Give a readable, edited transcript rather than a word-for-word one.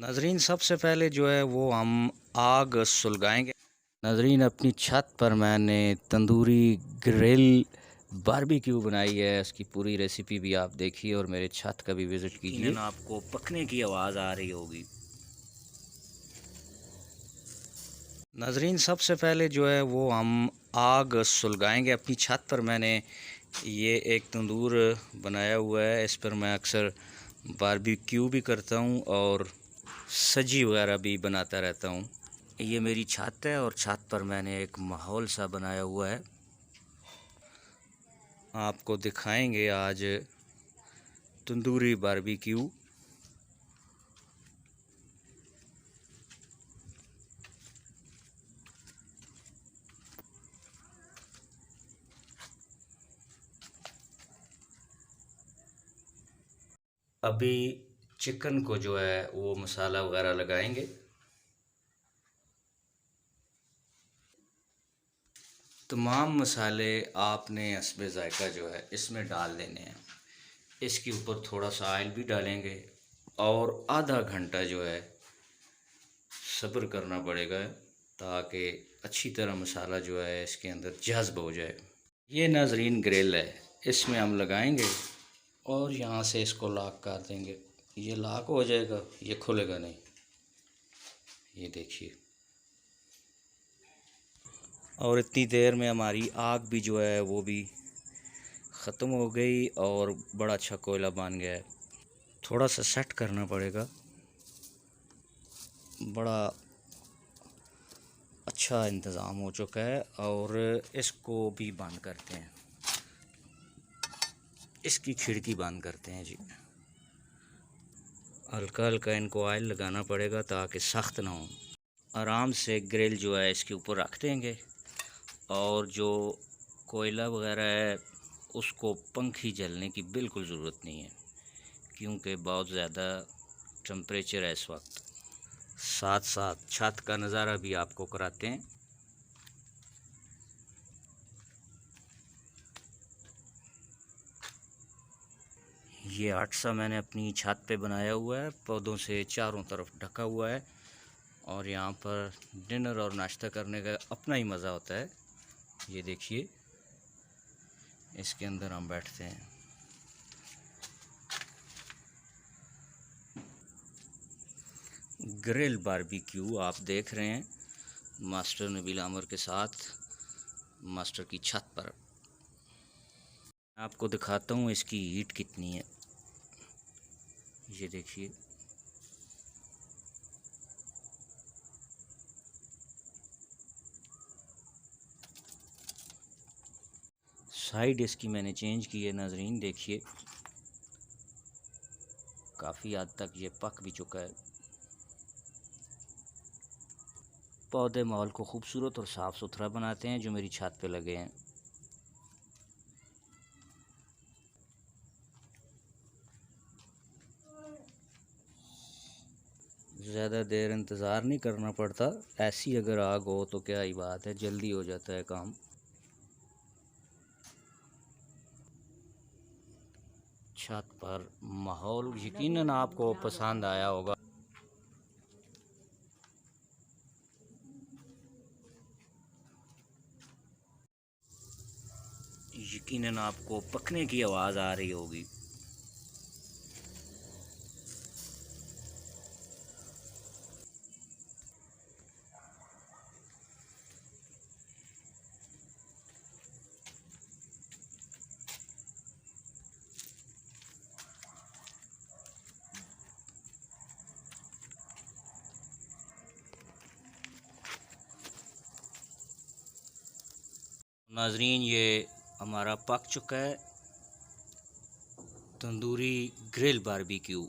नाजरीन, सबसे पहले जो है वो हम आग सुलगाएंगे। नाजरीन, अपनी छत पर मैंने तंदूरी ग्रिल बारबेक्यू बनाई है। इसकी पूरी रेसिपी भी आप देखिए और मेरे छत का भी विज़िट कीजिए। आपको पकने की आवाज़ आ रही होगी। नाजरीन, सबसे पहले जो है वो हम आग सुलगाएंगे। अपनी छत पर मैंने ये एक तंदूर बनाया हुआ है। इस पर मैं अक्सर बारबेक्यू भी करता हूँ और सब्जी वगैरह भी बनाता रहता हूँ। ये मेरी छत है और छत पर मैंने एक माहौल सा बनाया हुआ है। आपको दिखाएंगे आज तंदूरी बारबेक्यू। अभी चिकन को जो है वो मसाला वगैरह लगाएंगे। तमाम मसाले आपने हस्बे ज़ायक़ा जो है इसमें डाल देने हैं। इसके ऊपर थोड़ा सा ऑयल भी डालेंगे और आधा घंटा जो है सब्र करना पड़ेगा ताकि अच्छी तरह मसाला जो है इसके अंदर जज़्ब हो जाए। ये नाजरीन ग्रिल है, इसमें हम लगाएंगे और यहाँ से इसको लॉक कर देंगे। ये लॉक हो जाएगा, ये खुलेगा नहीं। ये देखिए, और इतनी देर में हमारी आग भी जो है वो भी ख़त्म हो गई और बड़ा अच्छा कोयला बन गया है। थोड़ा सा सेट करना पड़ेगा। बड़ा अच्छा इंतज़ाम हो चुका है और इसको भी बंद करते हैं। इसकी खिड़की बंद करते हैं जी। हल्का हल्का इनको ऑयल लगाना पड़ेगा ताकि सख्त ना हो। आराम से ग्रिल जो है इसके ऊपर रख देंगे और जो कोयला वगैरह है उसको पंखी जलने की बिल्कुल ज़रूरत नहीं है क्योंकि बहुत ज़्यादा टेम्परेचर है इस वक्त। साथ साथ छत का नज़ारा भी आपको कराते हैं। ये आट सा मैंने अपनी छत पे बनाया हुआ है, पौधों से चारों तरफ ढका हुआ है और यहाँ पर डिनर और नाश्ता करने का अपना ही मज़ा होता है। ये देखिए, इसके अंदर हम बैठते हैं। ग्रिल बारबेक्यू आप देख रहे हैं मास्टर नबील आमर के साथ मास्टर की छत पर। आपको दिखाता हूँ इसकी हीट कितनी है। ये देखिए, साइड इसकी मैंने चेंज की है नाजरीन। देखिए, काफ़ी हद तक ये पक भी चुका है। पौधे माहौल को खूबसूरत और साफ़ सुथरा बनाते हैं जो मेरी छत पे लगे हैं। ज़्यादा देर इंतज़ार नहीं करना पड़ता। ऐसी अगर आग हो तो क्या ही बात है, जल्दी हो जाता है काम। छत पर माहौल यकीनन आपको पसंद आया होगा। यकीनन आपको पकने की आवाज़ आ रही होगी। नाजरीन, ये हमारा पक चुका है तंदूरी ग्रिल बारबेक्यू।